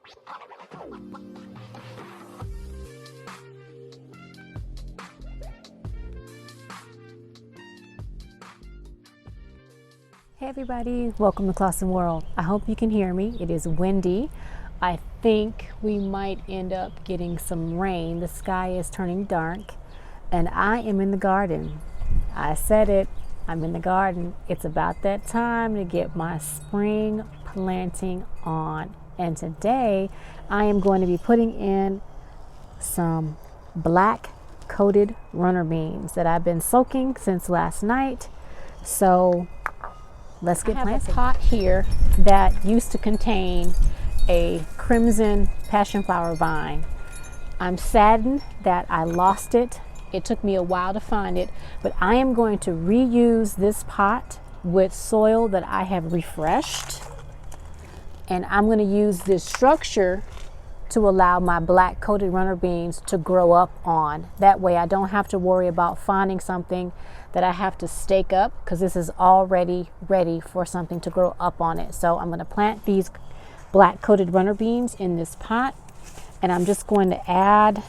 Hey everybody, welcome to Clausen World. I hope you can hear me. It is windy. I think we might end up getting some rain. The sky is turning dark and I am in the garden. I said it, I'm in the garden. It's about that time to get my spring planting on. And today I am going to be putting in some black coated runner beans that I've been soaking since last night. So let's get planted. I have a pot here that used to contain a crimson passion flower vine. I'm saddened that I lost it. It took me a while to find it, but I am going to reuse this pot with soil that I have refreshed. And I'm going to use this structure to allow my black coated runner beans to grow up on. That way I don't have to worry about finding something that I have to stake up, because this is already ready for something to grow up on it. So I'm going to plant these black coated runner beans in this pot, and I'm just going to add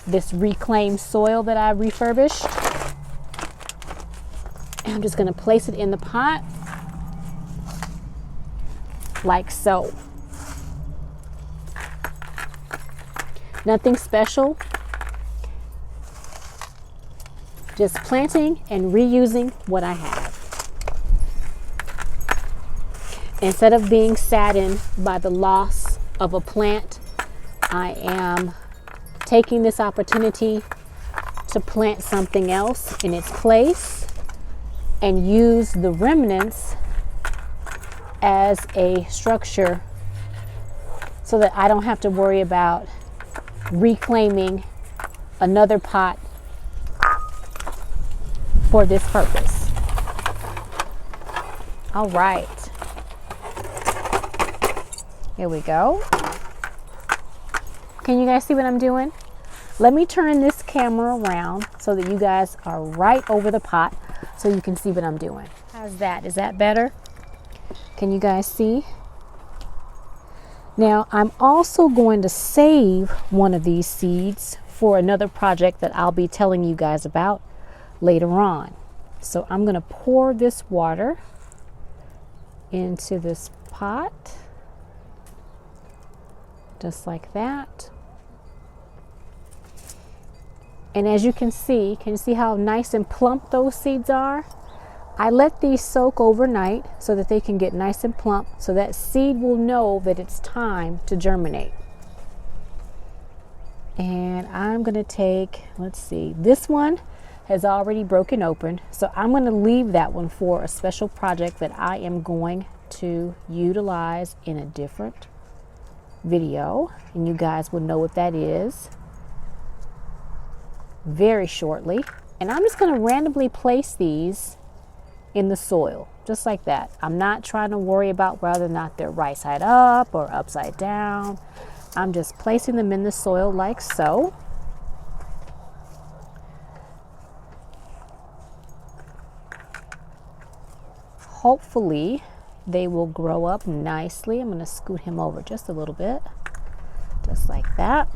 this reclaimed soil that I refurbished. And I'm just going to place it in the pot like so. Nothing special, just planting and reusing what I have. Instead of being saddened by the loss of a plant, I am taking this opportunity to plant something else in its place and use the remnants as a structure so that I don't have to worry about reclaiming another pot for this purpose. All right, here we go. Can you guys see what I'm doing? Let me turn this camera around so that you guys are right over the pot so you can see what I'm doing. How's that? Is that better? Can you guys see? Now, I'm also going to save one of these seeds for another project that I'll be telling you guys about later on. So I'm going to pour this water into this pot, just like that. And as you can you see how nice and plump those seeds are? I let these soak overnight so that they can get nice and plump, so that seed will know that it's time to germinate. And I'm going to take, let's see, this one has already broken open, so I'm going to leave that one for a special project that I am going to utilize in a different video, and you guys will know what that is very shortly. And I'm just going to randomly place these in the soil, just like that. I'm not trying to worry about whether or not they're right side up or upside down. I'm just placing them in the soil like so. Hopefully they will grow up nicely. I'm going to scoot him over just a little bit, just like that.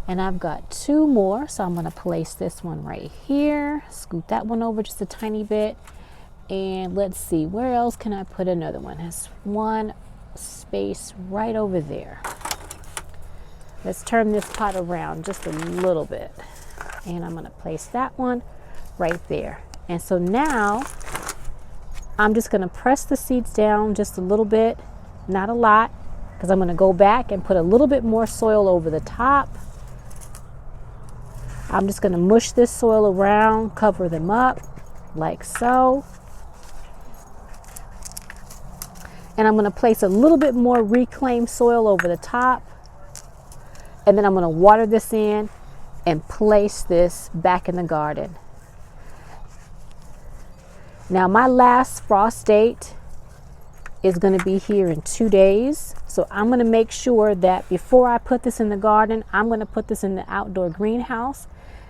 And I've got two more, so I'm going to place this one right here, scoot that one over just a tiny bit. And let's see, where else can I put another one? There's one space right over there. Let's turn this pot around just a little bit. And I'm going to place that one right there. And so now I'm just going to press the seeds down just a little bit, not a lot, because I'm going to go back and put a little bit more soil over the top. I'm just going to mush this soil around, cover them up like so. And I'm going to place a little bit more reclaimed soil over the top. And then I'm going to water this in and place this back in the garden. Now my last frost date is going to be here in 2 days. So I'm going to make sure that before I put this in the garden, I'm going to put this in the outdoor greenhouse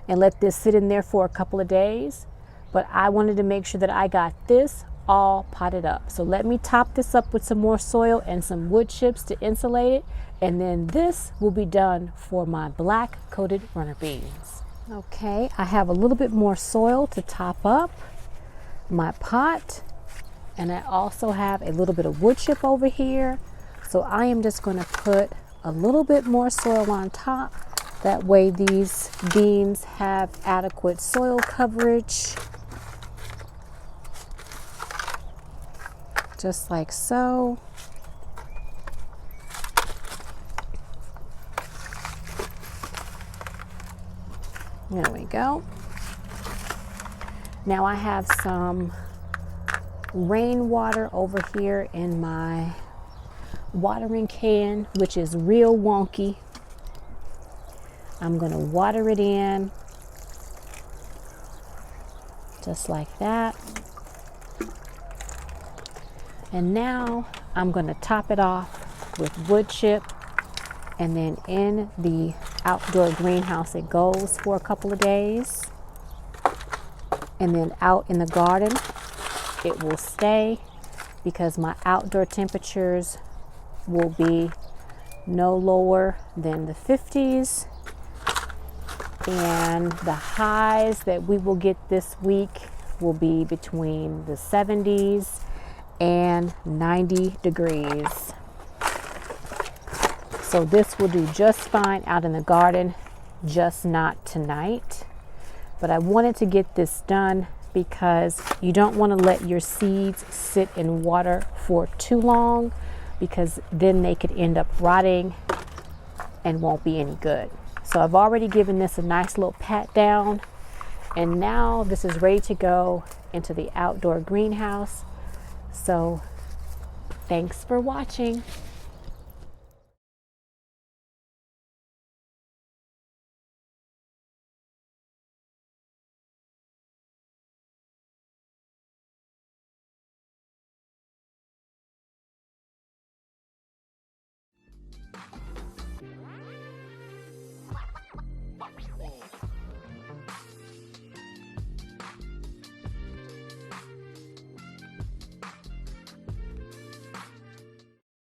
and let this sit in there for a couple of days. But I wanted to make sure that I got this all potted up. So let me top this up with some more soil and some wood chips to insulate it, and then this will be done for my black coated runner beans. Okay, I have a little bit more soil to top up my pot, and I also have a little bit of wood chip over here. So I am just going to put a little bit more soil on top. That way these beans have adequate soil coverage. Just like so. There we go. Now I have some rainwater over here in my watering can, which is real wonky. I'm going to water it in just like that. And now I'm going to top it off with wood chip, and then in the outdoor greenhouse it goes for a couple of days, and then out in the garden it will stay because my outdoor temperatures will be no lower than the 50s, and the highs that we will get this week will be between the 70s and 90 degrees. So this will do just fine out in the garden, just not tonight. But I wanted to get this done because you don't want to let your seeds sit in water for too long, because then they could end up rotting and won't be any good. So I've already given this a nice little pat down, and now this is ready to go into the outdoor greenhouse. So thanks for watching.